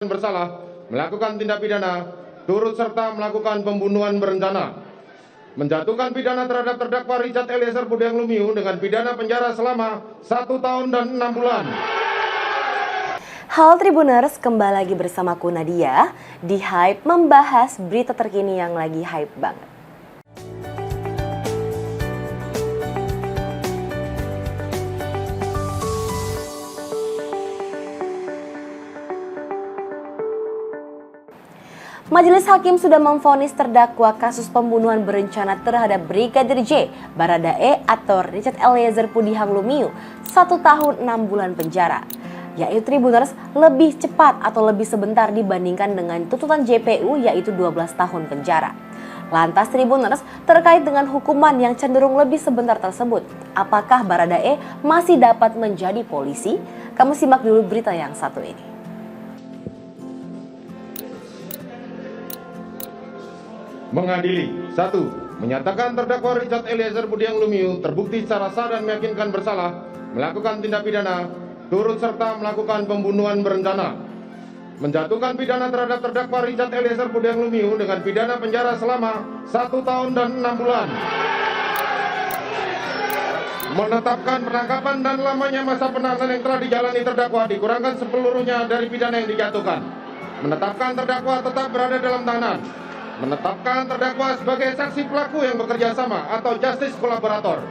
bersalah melakukan tindak pidana turut serta melakukan pembunuhan berencana, menjatuhkan pidana terhadap terdakwa Richard Eliezer Budiang Lumiu dengan pidana penjara selama 1 tahun dan 6 bulan. Halo Tribuners, kembali lagi bersamaku Nadia di Hype membahas berita terkini yang lagi hype banget. Majelis Hakim sudah memvonis terdakwa kasus pembunuhan berencana terhadap Brigadir J, Baradae atau Richard Eliezer Budiang Lumiu 1 tahun 6 bulan penjara. Yaitu Tribuners lebih cepat atau lebih sebentar dibandingkan dengan tuntutan JPU yaitu 12 tahun penjara. Lantas Tribuners terkait dengan hukuman yang cenderung lebih sebentar tersebut, apakah Baradae masih dapat menjadi polisi? Kamu simak dulu berita yang satu ini. Mengadili 1. Menyatakan terdakwa Richard Eliezer Budiang Lumiu terbukti secara sah dan meyakinkan bersalah melakukan tindak pidana turut serta melakukan pembunuhan berencana, menjatuhkan pidana terhadap terdakwa Richard Eliezer Budiang Lumiu dengan pidana penjara selama 1 tahun dan 6 bulan, menetapkan penangkapan dan lamanya masa penahanan yang telah dijalani terdakwa dikurangkan sepeluruhnya dari pidana yang dijatuhkan, menetapkan terdakwa tetap berada dalam tahanan, menetapkan terdakwa sebagai saksi pelaku yang bekerja sama atau justice kolaborator,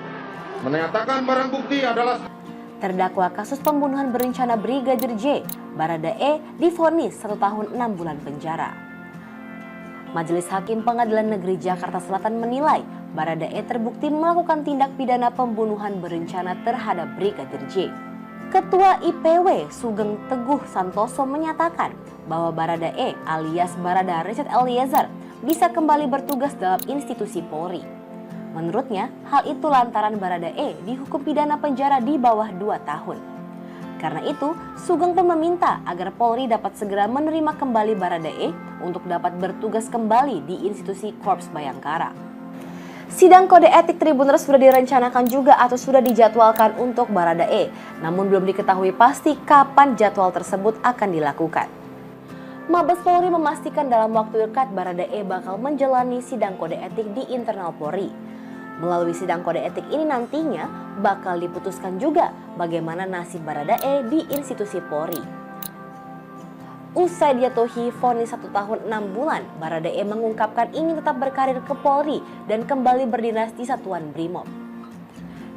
menyatakan barang bukti adalah Terdakwa kasus pembunuhan berencana Brigadir J, Baradae divonis 1 tahun 6 bulan penjara. Majelis Hakim Pengadilan Negeri Jakarta Selatan menilai Baradae terbukti melakukan tindak pidana pembunuhan berencana terhadap Brigadir J. Ketua IPW Sugeng Teguh Santoso menyatakan bahwa Baradae alias Barada Richard Eliezer bisa kembali bertugas dalam institusi Polri. Menurutnya, hal itu lantaran Baradae dihukum pidana penjara di bawah 2 tahun. Karena itu, Sugeng pun meminta agar Polri dapat segera menerima kembali Baradae untuk dapat bertugas kembali di institusi Korps Bayangkara. Sidang kode etik Tribuners sudah direncanakan juga atau sudah dijadwalkan untuk Baradae, namun belum diketahui pasti kapan jadwal tersebut akan dilakukan. Mabes Polri memastikan dalam waktu dekat Baradae bakal menjalani sidang kode etik di internal Polri. Melalui sidang kode etik ini nantinya bakal diputuskan juga bagaimana nasib Baradae di institusi Polri. Usai dijatuhi vonis 1 tahun 6 bulan, Baradae mengungkapkan ingin tetap berkarir ke Polri dan kembali berdinas di Satuan Brimob.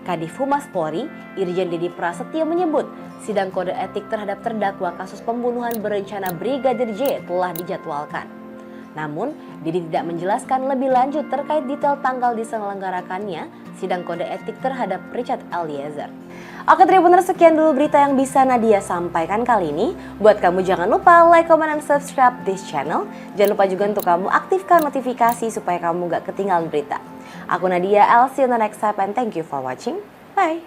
Kadif Humas Polri, Irjen Didi Prasetyo menyebut sidang kode etik terhadap terdakwa kasus pembunuhan berencana Brigadir J telah dijadwalkan. Namun, Didi tidak menjelaskan lebih lanjut terkait detail tanggal diselenggarakannya sidang kode etik terhadap Richard Eliezer. Oke Tribuners, sekian dulu berita yang bisa Nadia sampaikan kali ini. Buat kamu jangan lupa like, comment, dan subscribe this channel. Jangan lupa juga untuk kamu aktifkan notifikasi supaya kamu gak ketinggalan berita. Aku Nadia, I'll see you on the next time and thank you for watching. Bye!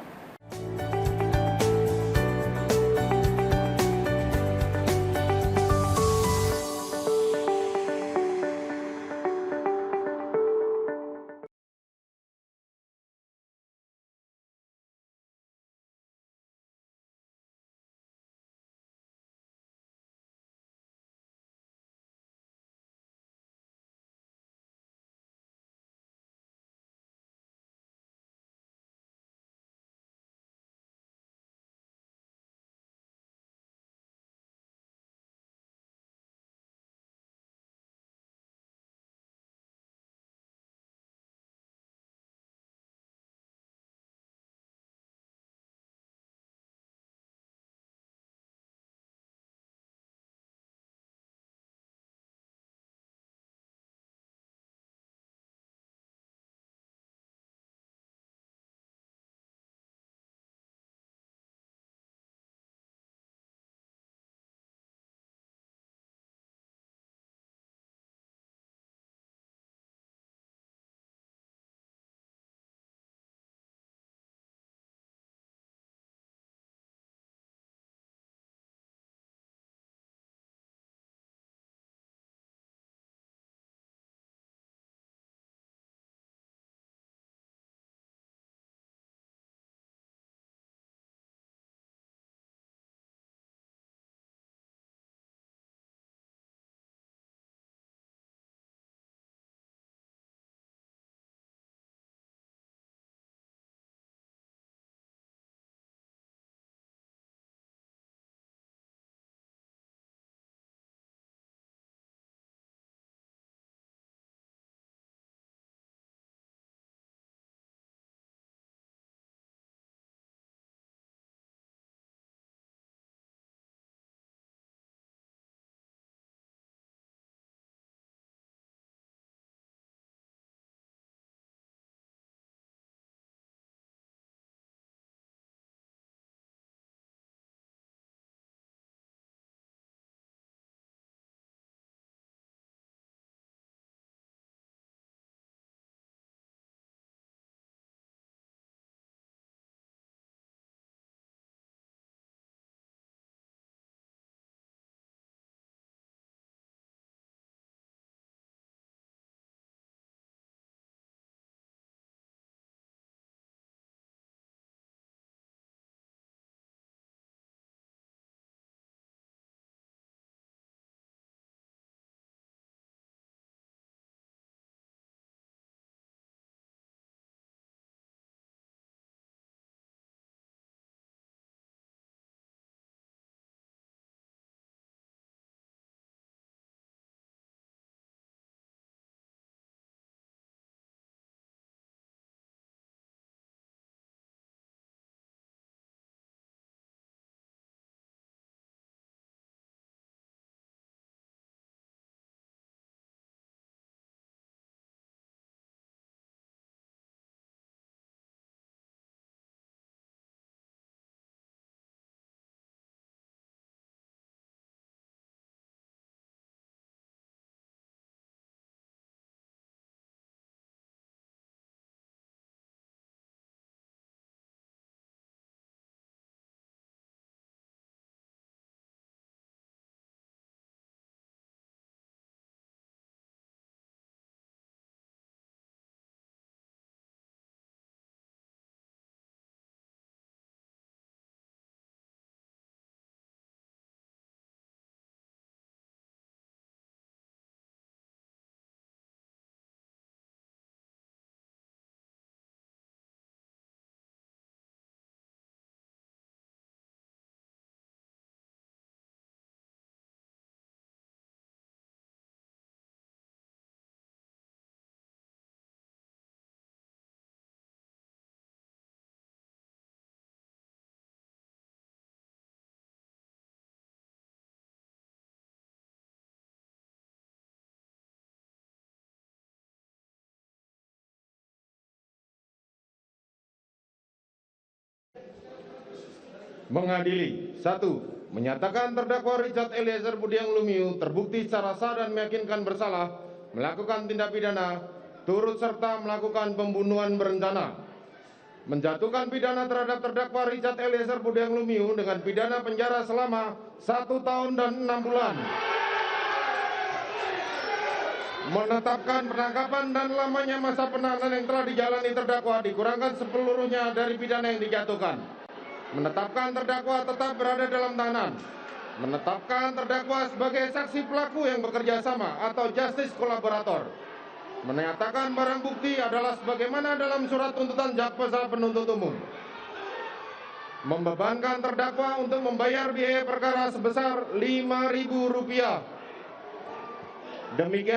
Mengadili. 1. Menyatakan terdakwa Richard Eliezer Budiang Lumiu terbukti secara sah dan meyakinkan bersalah melakukan tindak pidana turut serta melakukan pembunuhan berencana. Menjatuhkan pidana terhadap terdakwa Richard Eliezer Budiang Lumiu dengan pidana penjara selama 1 tahun dan 6 bulan. Menetapkan penangkapan dan lamanya masa penahanan yang telah dijalani terdakwa dikurangkan sepeluruhnya dari pidana yang dijatuhkan. Menetapkan terdakwa tetap berada dalam tahanan. Menetapkan terdakwa sebagai saksi pelaku yang bekerja sama atau justice kolaborator. Menyatakan barang bukti adalah sebagaimana dalam surat tuntutan jaksa penuntut umum. Membebankan terdakwa untuk membayar biaya perkara sebesar Rp5.000. Demikian.